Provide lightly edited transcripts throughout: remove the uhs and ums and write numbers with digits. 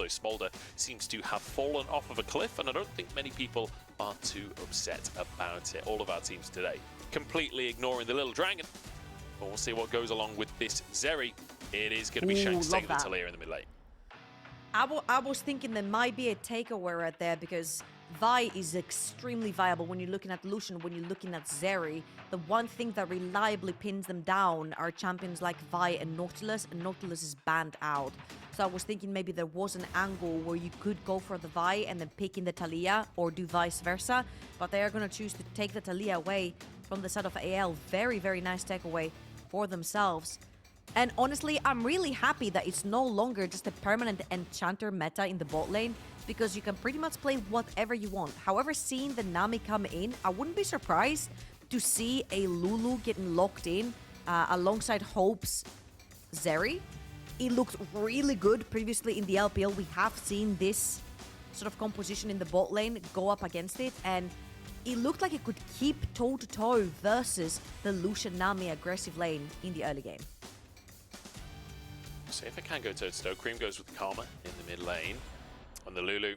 although Smolder seems to have fallen off of a cliff, and I don't think many people are too upset about it. All of our teams today completely ignoring the little dragon. But we'll see what goes along with this Zeri. It is going to be Shanks taking the Talia in the mid lane. I was thinking there might be a takeaway right there because Vi is extremely viable when you're looking at Lucian, when you're looking at Zeri. The one thing that reliably pins them down are champions like Vi and Nautilus is banned out. So I was thinking maybe there was an angle where you could go for the Vi and then pick in the Talia or do vice versa, but they are going to choose to take the Talia away from the side of AL. Very, very nice takeaway for themselves. And honestly, I'm really happy that it's no longer just a permanent enchanter meta in the bot lane, because you can pretty much play whatever you want. However, seeing the Nami come in, I wouldn't be surprised to see a Lulu getting locked in alongside Hope's Zeri. It looked really good previously in the LPL. We have seen this sort of composition in the bot lane go up against it, and it looked like it could keep toe-to-toe versus the Lucian Nami aggressive lane in the early game. See if it can go toe-to-toe. Creme goes with Karma in the mid lane. And the Lulu,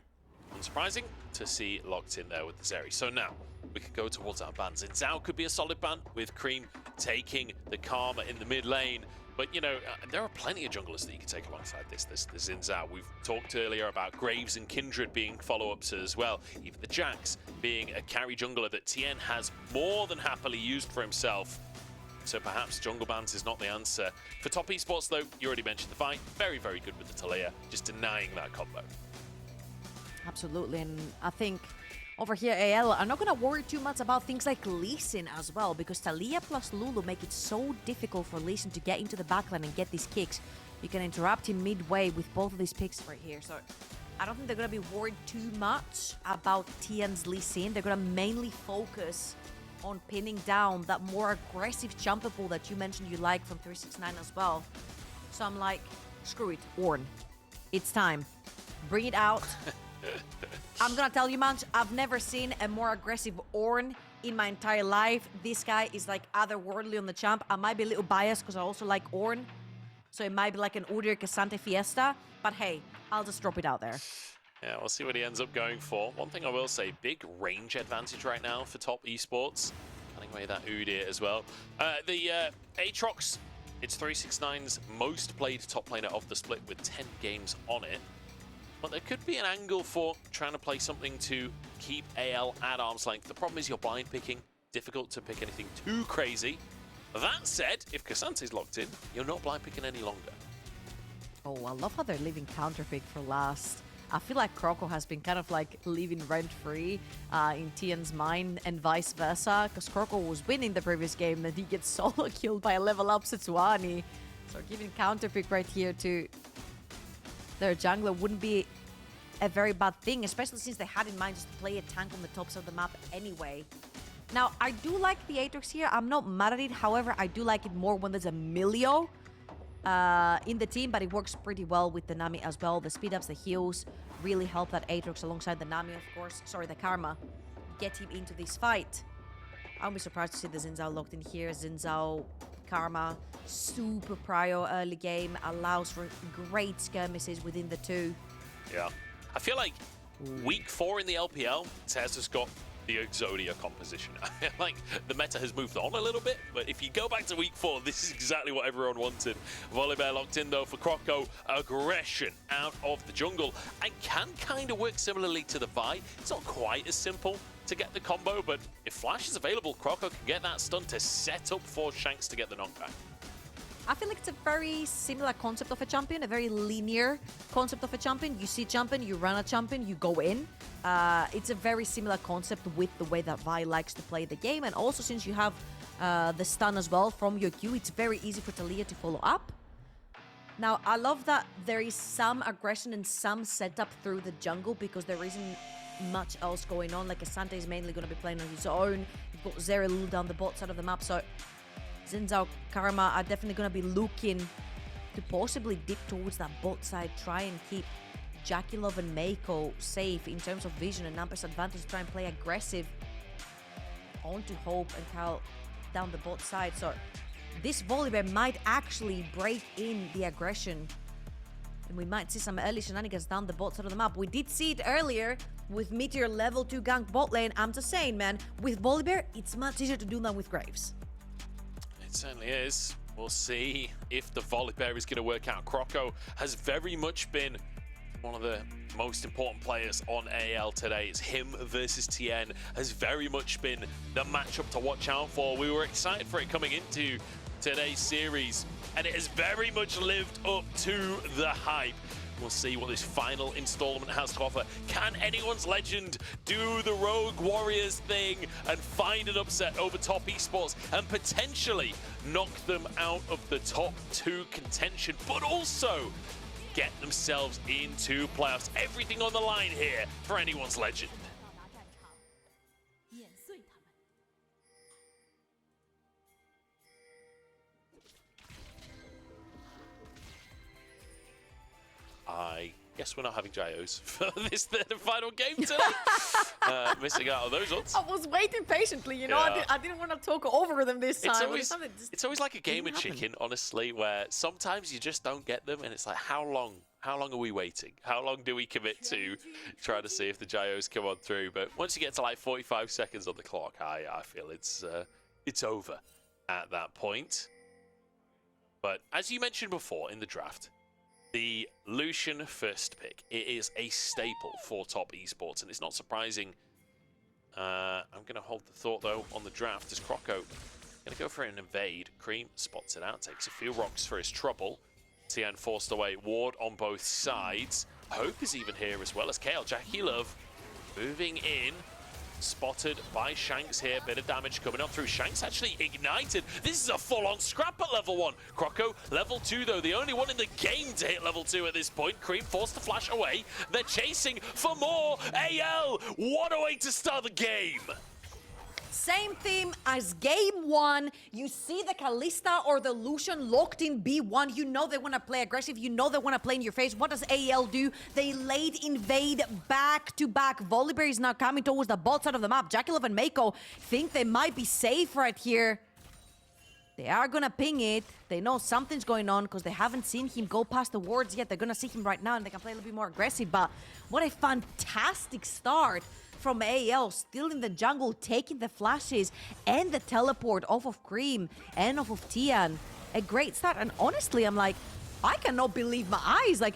unsurprising to see locked in there with the Zeri. So now we could go towards our bans. Zhao could be a solid ban with Creme taking the Karma in the mid lane. But, you know, there are plenty of junglers that you can take alongside this Xin Zhao. We've talked earlier about Graves and Kindred being follow-ups as well. Even the Jax being a carry jungler that Tian has more than happily used for himself. So perhaps jungle bans is not the answer. For top esports, though, you already mentioned the fight. Very, very good with the Talia, just denying that combo. Absolutely, and I think over here, AL are not going to worry too much about things like Lee Sin as well, because Talia plus Lulu make it so difficult for Lee Sin to get into the backline and get these kicks. You can interrupt him midway with both of these picks right here, so I don't think they're going to be worried too much about Tian's Lee Sin. They're going to mainly focus on pinning down that more aggressive jumper pool that you mentioned you like from 369 as well. So I'm like, screw it, Ornn. It's time. Bring it out. I'm gonna tell you, Munch, I've never seen a more aggressive Ornn in my entire life. This guy is like otherworldly on the champ. I might be a little biased because I also like Ornn. So it might be like an Udyr Cassante Fiesta. But hey, I'll just drop it out there. Yeah, we'll see what he ends up going for. One thing I will say, big range advantage right now for top esports. Cutting away that Udyr as well. The Aatrox, it's 369's most played top laner of the split with 10 games on it. But there could be an angle for trying to play something to keep AL at arm's length. The problem is you're blind picking. Difficult to pick anything too crazy. That said, if Cassante's locked in, you're not blind picking any longer. Oh, I love how they're leaving counterpick for last. I feel like Croco has been kind of like living rent-free in Tian's mind and vice versa, because Croco was winning the previous game and he gets solo killed by a level up Setsuani. So giving counterpick right here to their jungler wouldn't be a very bad thing, especially since they had in mind just to play a tank on the top side of the map anyway. Now, I do like the Aatrox here. I'm not mad at it. However, I do like it more when there's a Milio in the team, but it works pretty well with the Nami as well. The speed ups, the heals really help that Aatrox alongside the Nami, of course. Sorry, the Karma. Get him into this fight. I'll be surprised to see the Xin Zhao locked in here. Xin Zhao, Karma, super prio early game, allows for great skirmishes within the two. Yeah. I feel like week 4 in the LPL, TES has got the Exodia composition. Like, the meta has moved on a little bit, but if you go back to week 4, this is exactly what everyone wanted. Volibear locked in, though, for Croco. Aggression out of the jungle. And can kind of work similarly to the Vi. It's not quite as simple to get the combo, but if Flash is available, Croco can get that stun to set up for Shanks to get the knockback. I feel like it's a very similar concept of a champion, a very linear concept of a champion. You see champion, you run a champion, you go in. It's a very similar concept with the way that Vi likes to play the game. And also, since you have the stun as well from your Q, it's very easy for Talia to follow up. Now, I love that there is some aggression and some setup through the jungle because there isn't much else going on. Like, Asante is mainly going to be playing on his own. You've got Zeri Lulu down the bot side of the map, so Xin Zhao, Karma are definitely going to be looking to possibly dip towards that bot side, try and keep JackeyLove and Meiko safe in terms of vision and numbers advantage, try and play aggressive onto Hope and Kael down the bot side. So this Volibear might actually break in the aggression And we might see some early shenanigans down the bot side of the map. We did see it earlier with Meteor level 2 gank bot lane. I'm just saying, man, with Volibear, it's much easier to do than with Graves. It certainly is. We'll see if the Volibear is going to work out. Croco has very much been one of the most important players on AL today. It's him versus Tian has very much been the matchup to watch out for. We were excited for it coming into today's series, and it has very much lived up to the hype. We'll see what this final installment has to offer. Can anyone's legend do the Rogue Warriors thing and find an upset over top esports and potentially knock them out of the top 2 contention, but also get themselves into playoffs? Everything on the line here for anyone's legend. I guess we're not having gyos for this third and final game today. Missing out on those ones. I was waiting patiently, you know. Yeah. I didn't want to talk over them this time. It's always like a game of chicken, honestly, where sometimes you just don't get them, and it's like, how long are we waiting? How long do we commit to try to see if the gyos come on through? But once you get to like 45 seconds on the clock, I feel it's over at that point. But as you mentioned before in the draft, the Lucian first pick, it is a staple for top esports, and it's not surprising. I'm going to hold the thought, though, on the draft as Croco going to go for an invade. Creme spots it out, takes a few rocks for his trouble. Tian forced away ward on both sides. Hope is even here as well as Kael. JackeyLove moving in. Spotted by Shanks here. Bit of damage coming up through. Shanks actually ignited. This is a full-on scrap at level 1. Croco, level 2, though. The only one in the game to hit level 2 at this point. Creme forced to flash away. They're chasing for more. AL, what a way to start the game. Same theme as game 1. You see the Kalista or the Lucian locked in B1. You know they want to play aggressive. You know they want to play in your face. What does AL do? They laid invade back to back. Volibear is now coming towards the bot side of the map. JackeyLove and Meiko think they might be safe right here. They are going to ping it. They know something's going on because they haven't seen him go past the wards yet. They're going to see him right now and they can play a little bit more aggressive. But what a fantastic start from AL, still in the jungle, taking the flashes and the teleport off of Creme and off of Tian. A great start, and honestly, I'm like, I cannot believe my eyes. Like,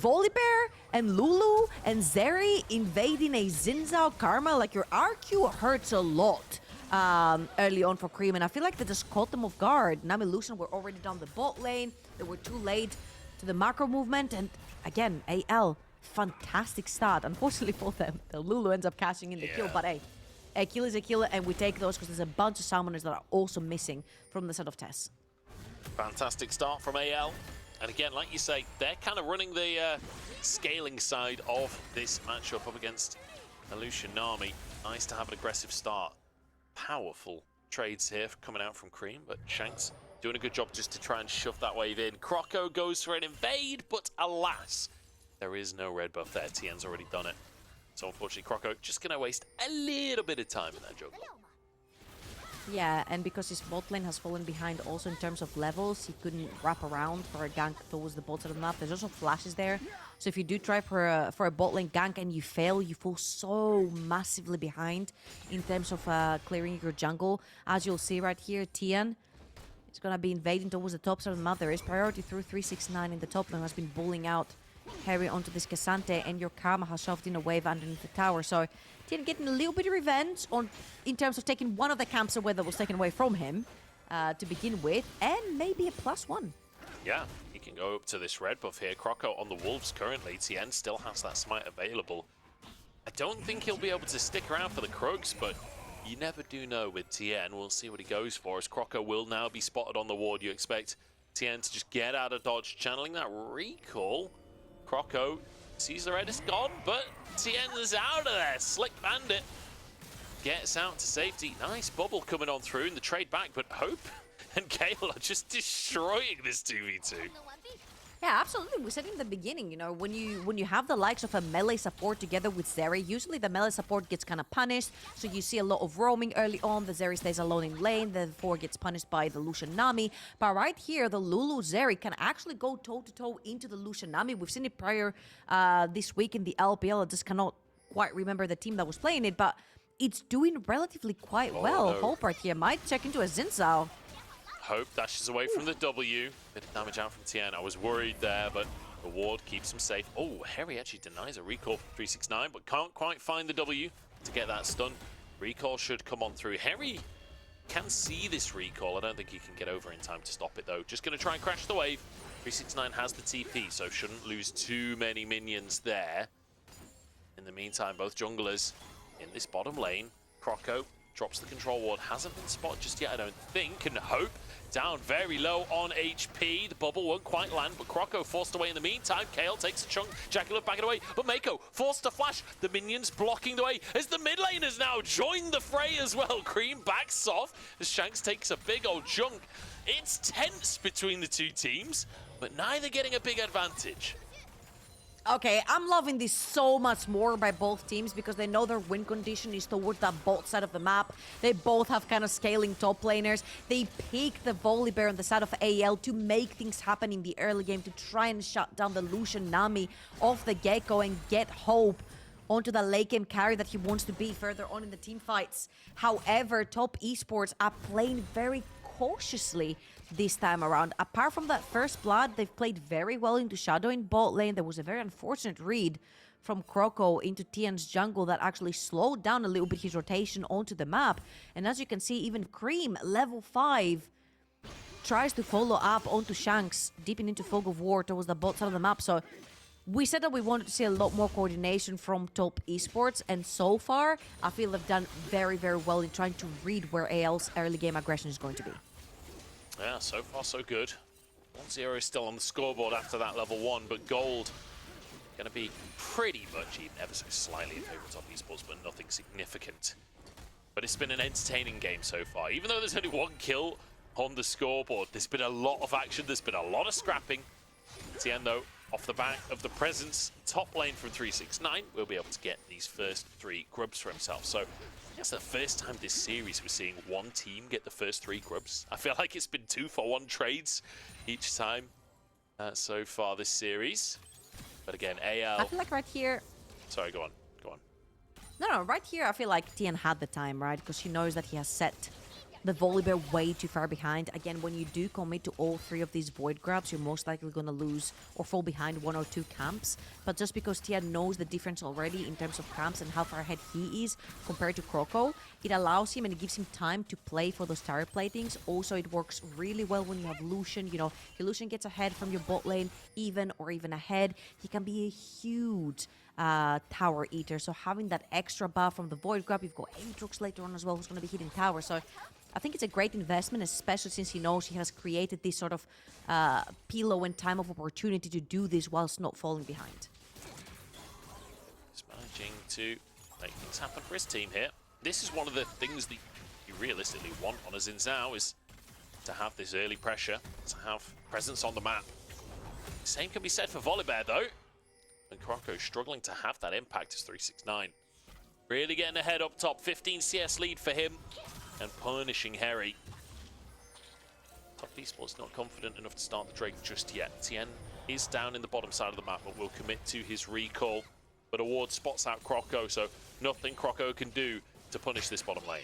Volibear and Lulu and Zeri invading a Xin Zhao Karma, like your RQ hurts a lot early on for Creme, and I feel like they just caught them off guard. Nami and Lucian were already down the bot lane. They were too late to the macro movement, and again, AL, fantastic start. Unfortunately for them, the Lulu ends up cashing in the kill, but hey, a kill is a kill, and we take those because there's a bunch of summoners that are also missing from the set of TES. Fantastic start from AL. And again, like you say, they're kind of running the scaling side of this matchup up against Lucian Nami. Nice to have an aggressive start. Powerful trades here coming out from Creme, but Shanks doing a good job just to try and shove that wave in. Croco goes for an invade, but alas, there is no red buff there. Tian's already done it. So unfortunately, Croco just going to waste a little bit of time in that jungle. Yeah, and because his bot lane has fallen behind also in terms of levels, he couldn't wrap around for a gank towards the bot side of the map. There's also flashes there. So if you do try for a bot lane gank and you fail, you fall so massively behind in terms of clearing your jungle. As you'll see right here, Tian is going to be invading towards the top side of the map. There is priority through 369 in the top lane, has been bullying out Hery onto this Cassante, and your Karma has shoved in a wave underneath the tower. So Tian getting a little bit of revenge in terms of taking one of the camps away that was taken away from him to begin with, and maybe a +1. Yeah, he can go up to this red buff here. Croco on the Wolves currently. Tian still has that smite available. I don't think he'll be able to stick around for the Krugs, but you never do know with Tian. We'll see what he goes for, as Croco will now be spotted on the ward. You expect Tian to just get out of dodge, channeling that recall. Croco sees the red is gone, but Tian is out of there. Slick Bandit gets out to safety. Nice bubble coming on through in the trade back, but Hope and Kael are just destroying this 2v2. Yeah, absolutely. We said in the beginning, you know, when you have the likes of a melee support together with Zeri, usually the melee support gets kind of punished. So you see a lot of roaming early on. The Zeri stays alone in lane. The 4 gets punished by the Lucian Nami. But right here, the Lulu Zeri can actually go toe-to-toe into the Lucian Nami. We've seen it prior this week in the LPL. I just cannot quite remember the team that was playing it, but it's doing relatively quite well. No. Hope right here might check into a Xin Zhao. Hope dashes away from the W. Bit of damage out from Tian. I was worried there, but the ward keeps him safe. Oh, Hery actually denies a recall from 369, but can't quite find the W to get that stun. Recall should come on through. Hery can see this recall. I don't think he can get over in time to stop it, though. Just going to try and crash the wave. 369 has the TP, so shouldn't lose too many minions there. In the meantime, both junglers in this bottom lane. Croco drops the control ward. Hasn't been spotted just yet, I don't think. And Hope down very low on HP. The bubble won't quite land, but Croco forced away in the meantime. Kael takes a chunk. JackeyLove backing away, but Meiko forced to flash. The minions blocking the way as the mid laners now join the fray as well. Creme backs off as Shanks takes a big old chunk. It's tense between the two teams, but neither getting a big advantage. Okay, I'm loving this so much more by both teams because they know their win condition is towards that bot side of the map. They both have kind of scaling top laners. They pick the Volibear on the side of AL to make things happen in the early game to try and shut down the Lucian Nami off the get-go and get Hope onto the late game carry that he wants to be further on in the team fights. However, Top Esports are playing very cautiously this time around. Apart from that first blood, they've played very well into Shadow in bot lane. There was a very unfortunate read from Croco into Tian's jungle that actually slowed down a little bit his rotation onto the map. And as you can see, even Creme, level 5, tries to follow up onto Shanks, deeping into Fog of War towards the bot side of the map. So we said that we wanted to see a lot more coordination from Top Esports, and so far, I feel they've done very, very well in trying to read where AL's early game aggression is going to be. Yeah, so far so good. 1-0 is still on the scoreboard after that level 1, but gold going to be pretty much even ever so slightly in favour of Top Esports, but nothing significant. But it's been an entertaining game so far. Even though there's only 1 kill on the scoreboard, there's been a lot of action, there's been a lot of scrapping. Tian, though, off the back of the presence top lane from 369, will be able to get these first 3 grubs for himself. So it's the first time this series we're seeing one team get the first 3 grubs. I feel like it's been 2-for-1 trades each time so far this series. But again, AL... I feel like right here... Sorry, go on. Go on. No, right here I feel like Tian had the time, right? Because he knows that he has set the Volibear way too far behind. Again, when you do commit to all 3 of these void grabs, you're most likely going to lose or fall behind 1 or 2 camps. But just because Tian knows the difference already in terms of camps and how far ahead he is compared to Croco, it allows him and it gives him time to play for those tower platings. Also, it works really well when you have Lucian. You know, if Lucian gets ahead from your bot lane, even ahead, he can be a huge tower eater. So having that extra buff from the void grab, you've got Aatrox later on as well who's going to be hitting tower. So I think it's a great investment, especially since he knows he has created this sort of pillow and time of opportunity to do this whilst not falling behind. He's managing to make things happen for his team here. This is one of the things that you realistically want on a Xin Zhao, is to have this early pressure, to have presence on the map. Same can be said for Volibear, though. And Croco struggling to have that impact as 369. Really getting ahead up top. 15 CS lead for him. And punishing Hery. Top Esports not confident enough to start the Drake just yet. Tian is down in the bottom side of the map, but will commit to his recall. But a ward spots out Croco, so nothing Croco can do to punish this bottom lane.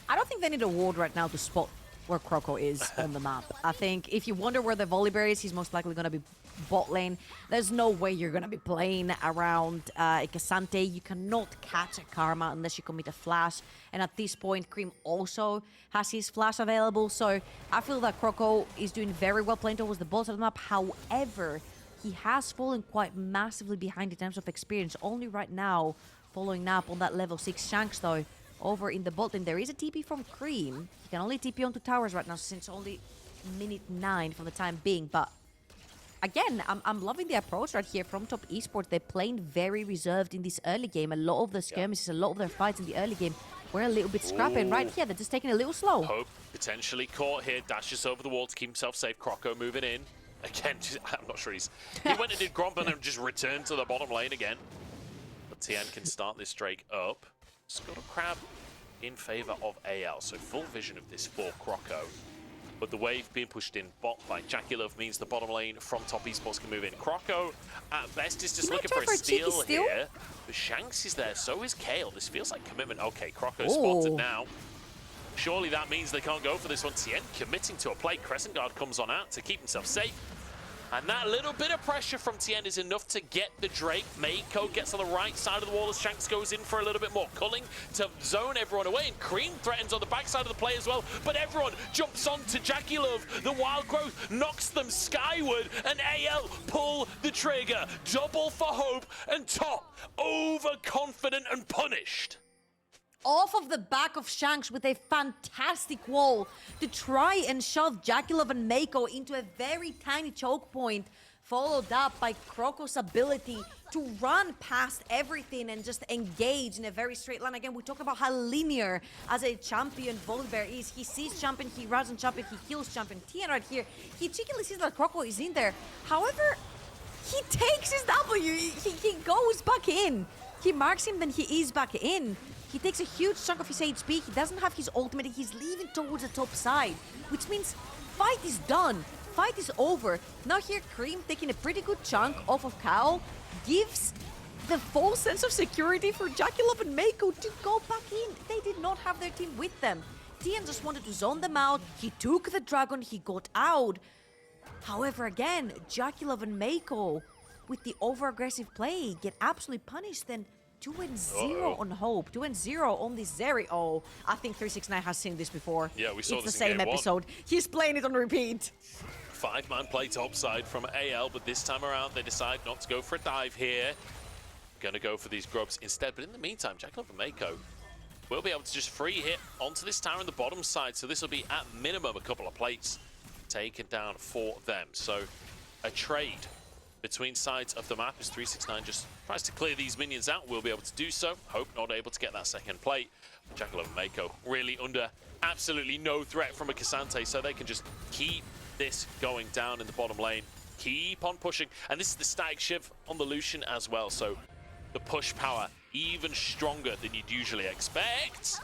I don't think they need a ward right now to spot where Croco is on the map. I think if you wonder where the Volibear is, he's most likely going to be bot lane. There's no way you're going to be playing around Ikasante. You cannot catch a Karma unless you commit a flash. And at this point, Creme also has his flash available. So I feel that Croco is doing very well playing towards the bot side of the map. However, he has fallen quite massively behind in terms of experience. Only right now, following up on that level 6 Shanks, though, over in the bot lane. There is a TP from Creme. He can only TP onto towers right now since only minute 9 for the time being. But again, I'm loving the approach right here from Top Esports. They're playing very reserved in this early game. A lot of the skirmishes, a lot of their fights in the early game were a little bit scrappy. And right here, they're just taking a little slow. Hope potentially caught here. Dashes over the wall to keep himself safe. Croco moving in. Again, I'm not sure he went and did Gromp and then just returned to the bottom lane again. But Tian can start this Drake up. Scuttle Crab in favor of AL, so full vision of this for Croco. But the wave being pushed in bot by JackeyLove means the bottom lane from Top Esports can move in. Croco, at best, is just looking for a steal here. But Shanks is there, so is Kael. This feels like commitment. Okay, Croco's spotted now. Surely that means they can't go for this one. Tian committing to a play. Crescent Guard comes on out to keep himself safe. And that little bit of pressure from Tian is enough to get the Drake. Meiko gets on the right side of the wall as Shanks goes in for a little bit more culling to zone everyone away. And Creme threatens on the backside of the play as well. But everyone jumps on to JackeyLove. The wild growth knocks them skyward. And AL pull the trigger. Double for hope. And Top overconfident and punished. Off of the back of Shanks with a fantastic wall to try and shove JackeyLove and Meiko into a very tiny choke point, followed up by Croco's ability to run past everything and just engage in a very straight line. Again, we talk about how linear as a champion Volibear is. He sees champion, he runs on champion, he kills champion. Tian right here, he cheekily sees that Croco is in there. However, he takes his W, he goes back in. He marks him, then he is back in. He takes a huge chunk of his HP. He doesn't have his ultimate. He's leaving towards the top side, which means fight is done. Fight is over. Now here, Creme taking a pretty good chunk off of Kael gives the full sense of security for JackeyLove and Meiko to go back in. They did not have their team with them. Tian just wanted to zone them out. He took the dragon. He got out. However, again, JackeyLove and Meiko with the over-aggressive play get absolutely punished. Then 2-0 on Hope, 2-0 on this Zeri. Oh, I think 369 has seen this before. Yeah, we saw it's this the same in game episode. 1. He's playing it on repeat. 5-man play topside from AL, but this time around they decide not to go for a dive here. Gonna go for these grubs instead, but in the meantime, JackeyLove and Meiko will be able to just free hit onto this tower on the bottom side, so this will be at minimum a couple of plates taken down for them. So a trade between sides of the map as 369 just tries to clear these minions out. We'll be able to do so. Hope not able to get that second plate. JackeyLove and Meiko really under absolutely no threat from a Cassante, so they can just keep this going down in the bottom lane. Keep on pushing. And this is the static shiv on the Lucian as well, so the push power even stronger than you'd usually expect.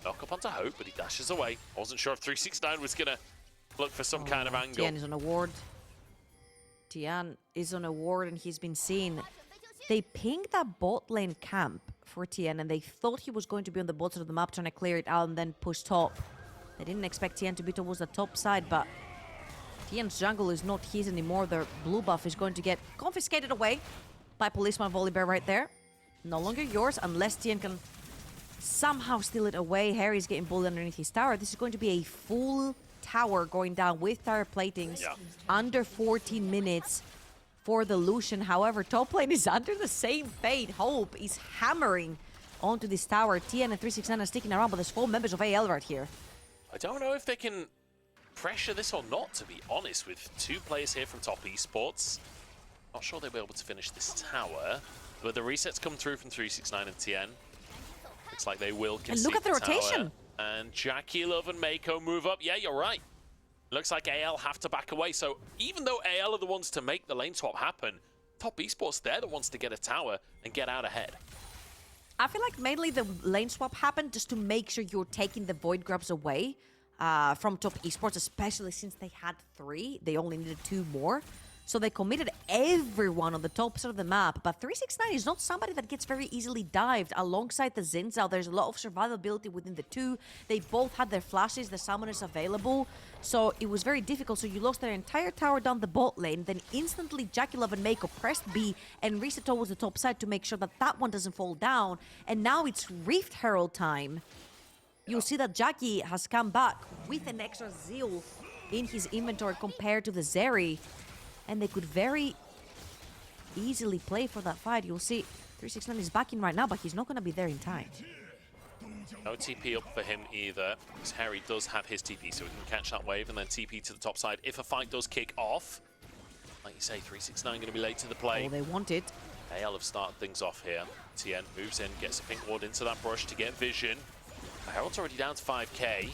Knock up onto Hope, but he dashes away. I wasn't sure if 369 was gonna look for some kind of angle. Tian is on a ward. Tian is on a ward and he's been seen. They pinged that bot lane camp for Tian and they thought he was going to be on the bottom of the map trying to clear it out and then push top. They didn't expect Tian to be towards the top side, but Tian's jungle is not his anymore. Their blue buff is going to get confiscated away by Policeman Volibear right there. No longer yours unless Tian can somehow steal it away. Hery's getting bullied underneath his tower. This is going to be a full tower going down with tower platings under 14 minutes for the Lucian. However, top lane is under the same fate. Hope is hammering onto this tower. Tian and 369 are sticking around, but there's 4 members of AL right here. I don't know if they can pressure this or not, to be honest, with 2 players here from Top Esports. Not sure they'll be able to finish this tower, but the resets come through from 369 and Tian. Looks like they will concede. And look at the rotation. And JackeyLove and Meiko move up. Yeah, you're right. Looks like AL have to back away. So even though AL are the ones to make the lane swap happen, Top Esports, they're the ones to get a tower and get out ahead. I feel like mainly the lane swap happened just to make sure you're taking the Void Grubs away from Top Esports, especially since they had 3. They only needed 2 more. So they committed everyone on the top side of the map. But 369 is not somebody that gets very easily dived. Alongside the Zinzao, there's a lot of survivability within the 2. They both had their flashes, the summoners available. So it was very difficult. So you lost their entire tower down the bot lane. Then instantly JackeyLove and Meiko pressed B and reset towards the top side to make sure that that one doesn't fall down. And now it's Rift Herald time. You'll see that Jackie has come back with an extra zeal in his inventory compared to the Zeri. And they could very easily play for that fight. You'll see 369 is backing right now, but he's not going to be there in time. No TP up for him either, because Hery does have his TP, so he can catch that wave and then TP to the top side if a fight does kick off. Like you say, 369 going to be late to the play. Oh, they want it. AL have started things off here. Tian moves in, gets a pink ward into that brush to get vision. Herald's already down to 5k.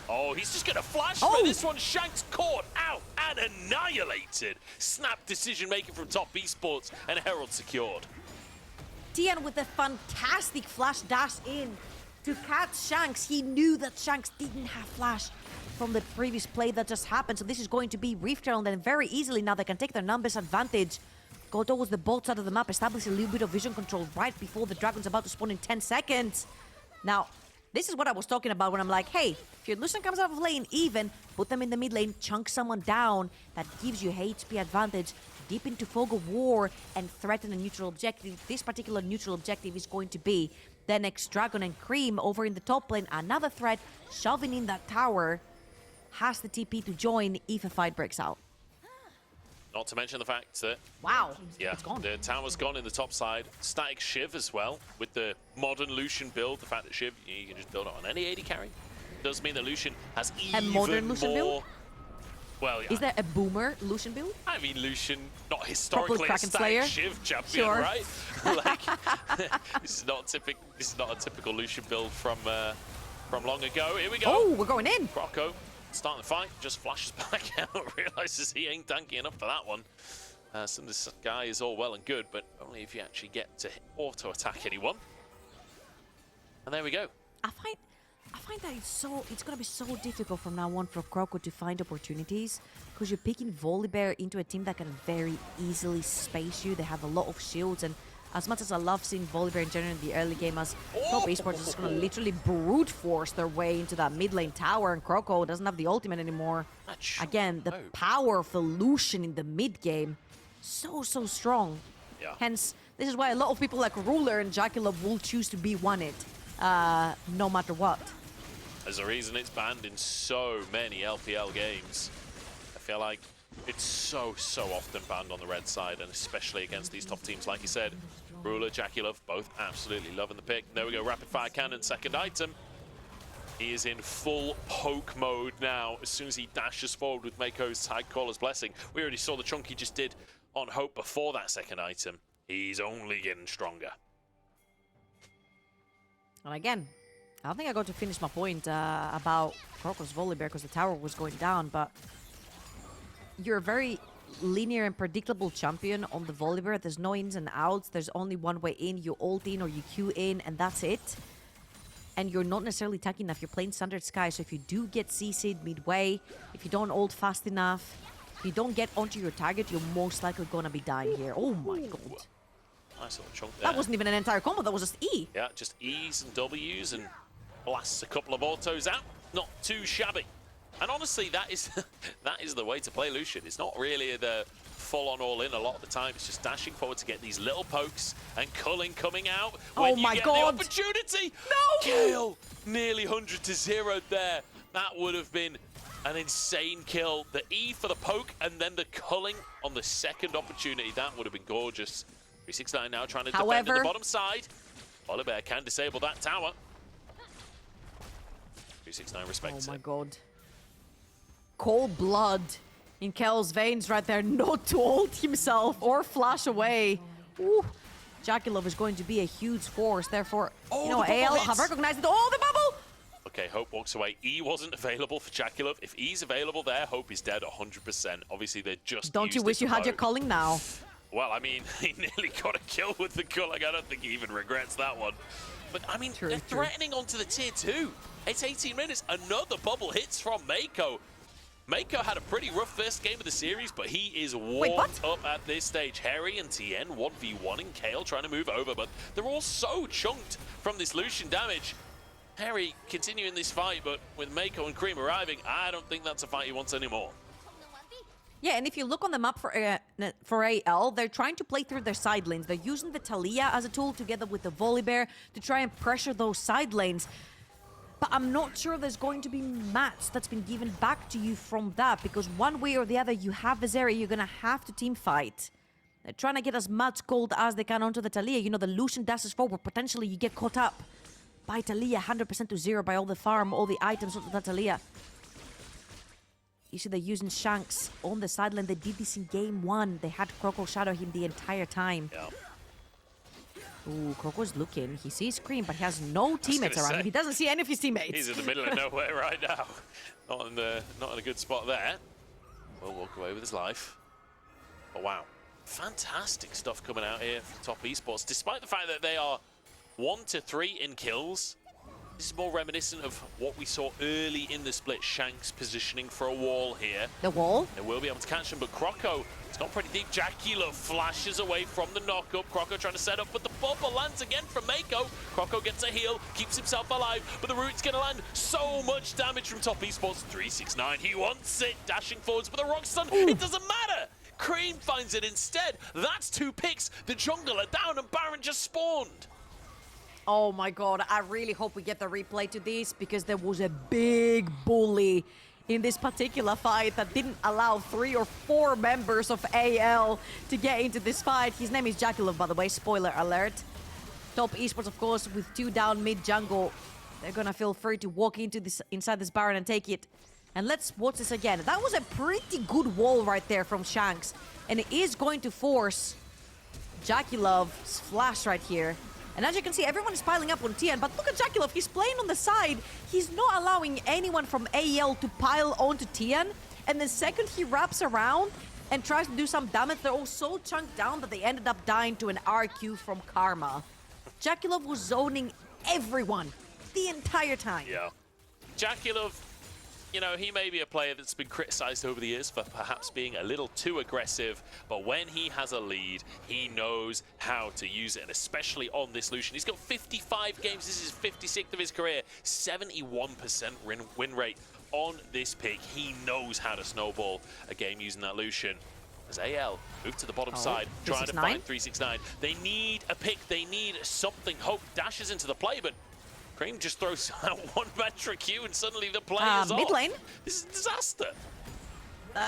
Oh, he's just going to flash for this one. Shanks caught out and annihilated. Snap decision-making from top Esports, and Herald secured. Tian with a fantastic flash dash in to catch Shanks. He knew that Shanks didn't have flash from the previous play that just happened, so this is going to be Rift Herald, and very easily now they can take their numbers advantage. Go towards the bot side of the map, establish a little bit of vision control right before the Dragon's about to spawn in 10 seconds. Now, this is what I was talking about when I'm like, hey, if your Lucian comes out of lane even, put them in the mid lane, chunk someone down. That gives you HP advantage, deep into fog of war, and threaten a neutral objective. This particular neutral objective is going to be the next Dragon and Creme over in the top lane. Another threat, shoving in that tower, has the TP to join if a fight breaks out. Not to mention the fact that... Wow, yeah, it's gone. The tower's gone in the top side. Static Shiv as well, with the modern Lucian build. The fact that Shiv, you can just build it on any AD carry. Does mean that Lucian has even modern Lucian more... build? Well, yeah. Is there a boomer Lucian build? I mean, Lucian, not historically a static Shiv champion, sure. right? Like, this is not a typical Lucian build from long ago. Here we go. Oh, we're going in. Croco starting the fight, just flashes back out, realizes he ain't tanky enough for that one. So this guy is all well and good, but only if you actually get to auto-attack anyone. And there we go. I find that it's gonna be so difficult from now on for Croco to find opportunities, because you're picking Volibear into a team that can very easily space you. They have a lot of shields, and as much as I love seeing Volibear in general in the early game, as top Esports is just gonna literally brute force their way into that mid lane tower, and Croco doesn't have the ultimate anymore. Again, the power of the Lucian in the mid game, so strong. Yeah. Hence, this is why a lot of people like Ruler and JackeyLove will choose to be one it, no matter what. There's a reason it's banned in so many LPL games. I feel like it's so often banned on the red side, and especially against these top teams, like you said. Ruler, JackeyLove, both absolutely loving the pick. There we go, rapid fire cannon, second item. He is in full poke mode now as soon as he dashes forward with Meiko's Tide Caller's Blessing. We already saw the chunk he just did on Hope before that second item. He's only getting stronger. And again, I don't think I got to finish my point about Croco's Volibear because the tower was going down, but you're a very linear and predictable champion on the Volibear. There's no ins and outs. There's only one way in. You ult in or you Q in, and that's it. And you're not necessarily tanky enough. You're playing Standard Sky, so if you do get CC'd midway, if you don't ult fast enough, if you don't get onto your target, you're most likely gonna be dying here. Oh my god. Nice little chunk there. That wasn't even an entire combo, that was just E. Yeah, just E's and W's and blasts a couple of autos out. Not too shabby. And honestly, that is the way to play Lucian. It's not really the full-on all-in a lot of the time. It's just dashing forward to get these little pokes and culling coming out when you get the opportunity. No! Kael, nearly 100 to 0 there. That would have been an insane kill. The E for the poke and then the culling on the second opportunity. That would have been gorgeous. 369 now trying to defend in the bottom side. Volibear can disable that tower. 369 respects it. Oh my god. Cold blood in Kael's veins right there, not to ult himself or flash away. Ooh. JackeyLove is going to be a huge force, therefore, you know, AL have recognized it. Oh, the bubble! Okay, Hope walks away. E wasn't available for JackeyLove. If E's available there, Hope is dead 100%. Obviously, they just Don't you wish you had your culling now? Well, I mean, he nearly got a kill with the culling. I don't think he even regrets that one. But, I mean, they're threatening onto the tier 2. It's 18 minutes. Another bubble hits from Meiko. Meiko had a pretty rough first game of the series, but he is warmed up at this stage. Hery and Tian 1v1ing Kael trying to move over, but they're all so chunked from this Lucian damage. Hery continuing this fight, but with Meiko and Creme arriving, I don't think that's a fight he wants anymore. Yeah, and if you look on the map for AL, they're trying to play through their side lanes. They're using the Talia as a tool together with the Volibear to try and pressure those side lanes. But I'm not sure there's going to be mats that's been given back to you from that, because one way or the other, you have Hery, you're going to have to team fight. They're trying to get as much gold as they can onto the Talia. You know, the Lucian dashes forward. Potentially, you get caught up by Talia, 100% to 0 by all the farm, all the items onto the Talia. You see they're using Shanks on the sideline. They did this in game 1. They had Croco shadow him the entire time. Yeah. Ooh, Croco's looking. He sees Creme, but he has no teammates gonna around say, him. He doesn't see any of his teammates. He's in the middle of nowhere right now. Not in a good spot there. Will walk away with his life. But wow, fantastic stuff coming out here from Top Esports. Despite the fact that they are 1 to 3 in kills, this is more reminiscent of what we saw early in the split. Shanks positioning for a wall here. The wall? They will be able to catch him, but Croco, it's gone pretty deep. JackeyLove flashes away from the knock-up. Croco trying to set up, but the bubble lands again from Meiko. Croco gets a heal, keeps himself alive, but the root's going to land. So much damage from Top Esports. 369, he wants it. Dashing forwards, but the rock stun, it doesn't matter. Creme finds it instead. That's 2 picks. The jungle are down, and Baron just spawned. Oh my god, I really hope we get the replay to this because there was a big bully in this particular fight that didn't allow 3 or 4 members of AL to get into this fight. His name is JackeyLove, by the way, spoiler alert. Top Esports, of course, with 2 down mid jungle. They're gonna feel free to walk into this inside this Baron and take it. And let's watch this again. That was a pretty good wall right there from Shanks. And it is going to force JackeyLove's flash right here. And as you can see, everyone is piling up on Tian, but look at JackeyLove, he's playing on the side. He's not allowing anyone from AL to pile onto Tian. And the second he wraps around and tries to do some damage, they're all so chunked down that they ended up dying to an RQ from Karma. JackeyLove was zoning everyone the entire time. Yeah. JackeyLove, you know, he may be a player that's been criticized over the years for perhaps being a little too aggressive, but when he has a lead, he knows how to use it, and especially on this Lucian. He's got 55 games, this is 56th of his career, 71% win rate on this pick. He knows how to snowball a game using that Lucian. As AL move to the bottom side, trying to find 369. They need a pick, they need something. Hope dashes into the play, but Creme just throws out 1 Metric Q and suddenly the play is off. Mid lane. This is a disaster.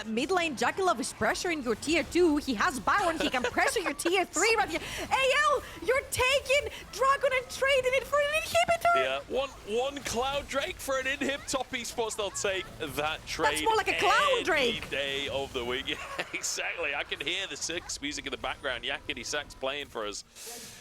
Mid lane, JackeyLove is pressuring your tier 2. He has Baron, he can pressure your tier 3 right here. AL, you're taking Dragon and trading it for an inhibitor. Yeah, one Cloud Drake for an inhib. Top Esports, they'll take that trade. That's more like a Cloud Drake. Any day of the week. Yeah, exactly. I can hear the Six music in the background. Yakety Sax playing for us.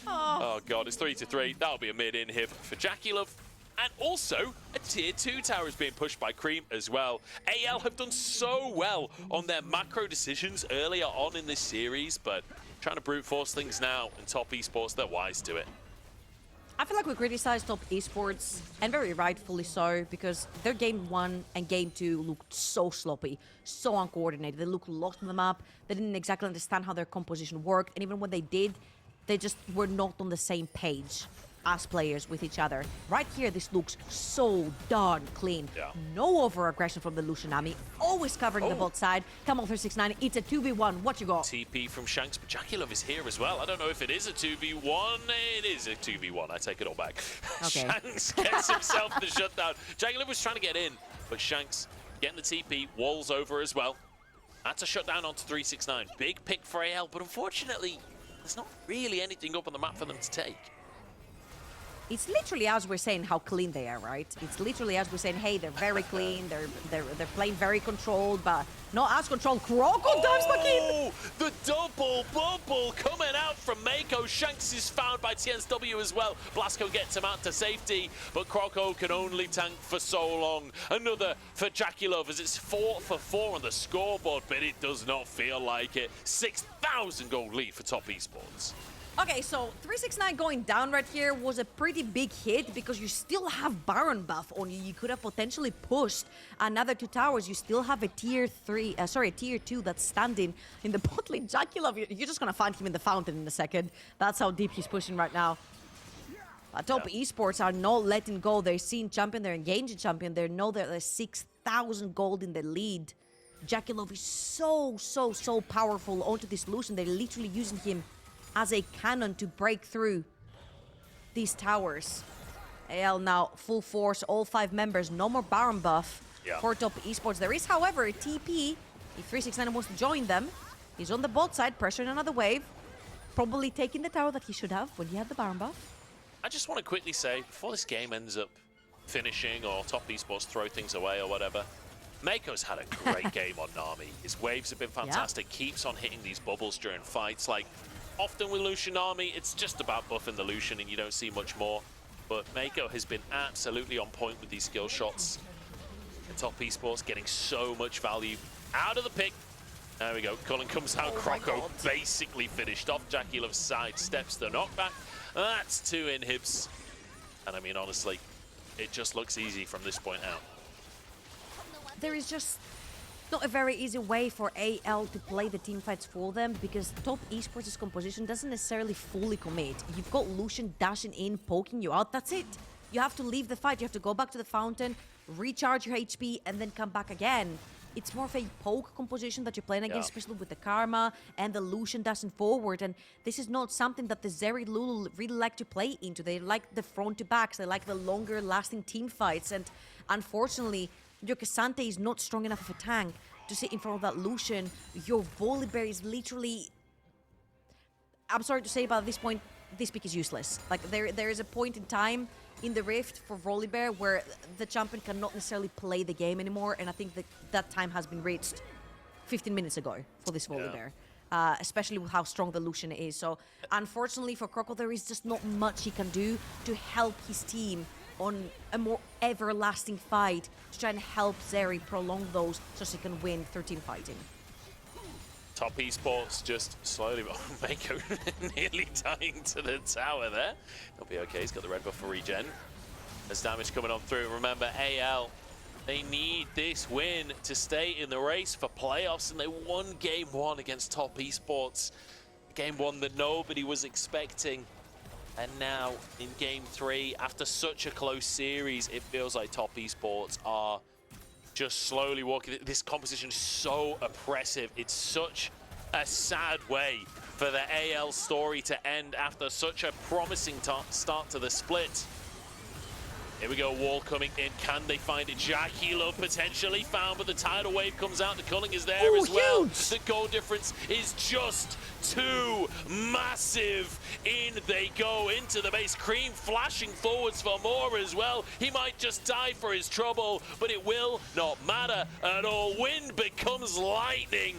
Oh God, it's 3 to 3. That'll be a mid inhib for JackeyLove. And also, a tier 2 tower is being pushed by Creme as well. AL have done so well on their macro decisions earlier on in this series, but trying to brute force things now, and Top Esports, they're wise to it. I feel like we criticized Top Esports, and very rightfully so, because their game 1 and game 2 looked so sloppy, so uncoordinated. They looked lost on the map. They didn't exactly understand how their composition worked, and even when they did, they just were not on the same page as players with each other. Right here, this looks so darn clean. Yeah. No over-aggression from the Lucianami, always covering the bot side. Come on, 369, it's a 2v1, what you got? TP from Shanks, but JackeyLove is here as well. I don't know if it is a 2v1. It is a 2v1, I take it all back. Okay. Shanks gets himself the shutdown. JackeyLove was trying to get in, but Shanks getting the TP, walls over as well. That's a shutdown onto 369. Big pick for AL, but unfortunately, there's not really anything up on the map for them to take. It's literally as we're saying how clean they are, right? It's literally as we're saying, hey, they're very clean, they're playing very controlled, but not as controlled. Croco dives back in! The double bubble coming out from Meiko. Shanks is found by Tian's W as well. Blasco gets him out to safety, but Croco can only tank for so long. Another for JackeyLove as it's 4 for 4 on the scoreboard, but it does not feel like it. 6,000 gold lead for Top Esports. Okay, so 369 going down right here was a pretty big hit because you still have Baron buff on you. You could have potentially pushed another 2 towers. You still have a tier 2 that's standing in the bot lane. JackeyLove, you're just gonna find him in the fountain in a second. That's how deep he's pushing right now. Top Esports are not letting go. They're seeing champion, they're engaging champion. They know that there's 6,000 gold in the lead. JackeyLove is so powerful onto this Lucian. They're literally using him as a cannon to break through these towers. AL now full force, all 5 members, no more Baron buff for Top Esports. There is, however, a TP. If 369 wants to join them, he's on the bot side, pressuring another wave. Probably taking the tower that he should have when he had the Baron buff. I just want to quickly say, before this game ends up finishing or Top Esports throw things away or whatever, Meiko's had a great game on Nami. His waves have been fantastic, keeps on hitting these bubbles during fights. Like, often with Lucian Army, it's just about buffing the Lucian and you don't see much more. But Meiko has been absolutely on point with these skill shots. And Top Esports getting so much value out of the pick. There we go. Cullen comes out. Croco basically finished off. JackeyLove side steps the knockback. That's 2 inhibs. And I mean, honestly, it just looks easy from this point out. There is just not a very easy way for AL to play the team fights for them because Top Esports' composition doesn't necessarily fully commit. You've got Lucian dashing in, poking you out. That's it. You have to leave the fight. You have to go back to the fountain, recharge your HP, and then come back again. It's more of a poke composition that you're playing against, especially with the Karma and the Lucian dashing forward. And this is not something that the Zeri Lulu really like to play into. They like the front to backs. They like the longer lasting team fights. And unfortunately, your Cassante is not strong enough of a tank to sit in front of that Lucian. Your Volibear is literally... I'm sorry to say, but at this point, this pick is useless. Like, there is a point in time in the Rift for Volibear where the champion cannot necessarily play the game anymore, and I think that time has been reached 15 minutes ago for this Volibear. Especially with how strong the Lucian is. So, unfortunately for Croco, there is just not much he can do to help his team on a more everlasting fight to try and help Zeri prolong those so she can win through team fighting. Top Esports just slowly, Meiko nearly dying to the tower there. He'll be okay, he's got the red buff for regen. There's damage coming on through. Remember, AL, they need this win to stay in the race for playoffs, and they won game 1 against Top Esports. Game 1 that nobody was expecting. And now in game 3, after such a close series, it feels like Top Esports are just slowly walking. This composition is so oppressive. It's such a sad way for the AL story to end after such a promising start to the split. Here we go, wall coming in. Can they find it? JackeyLove potentially found, but the tidal wave comes out. The culling is there as well. Huge. The goal difference is just too massive. In they go into the base. Creme flashing forwards for more as well. He might just die for his trouble, but it will not matter at all. Wind becomes lightning.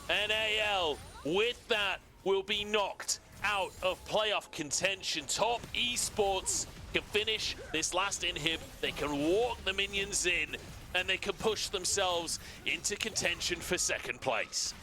And AL, with that, will be knocked out of playoff contention. Top Esports can finish this last inhib, they can walk the minions in, and they can push themselves into contention for 2nd place.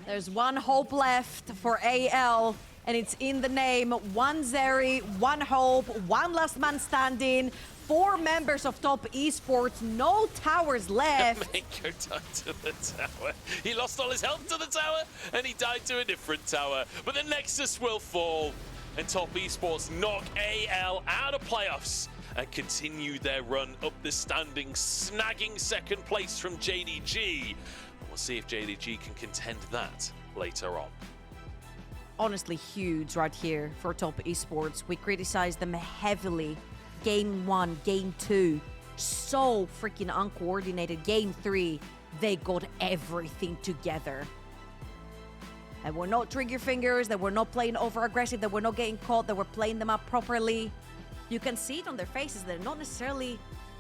There's one hope left for AL, and it's in the name. 1 Zeri, 1 hope, 1 last man standing. 4 members of Top Esports, no towers left. Meiko died to the tower. He lost all his health to the tower, and he died to a different tower. But the Nexus will fall, and Top Esports knock AL out of playoffs and continue their run up the standings, snagging 2nd place from JDG. We'll see if JDG can contend that later on. Honestly, huge right here for Top Esports. We criticized them heavily. Game 1, Game 2, so freaking uncoordinated. Game 3, they got everything together. And we're not trigger fingers, they were not playing over aggressive, they were not getting caught, they were playing them up properly. You can see it on their faces, they're not necessarily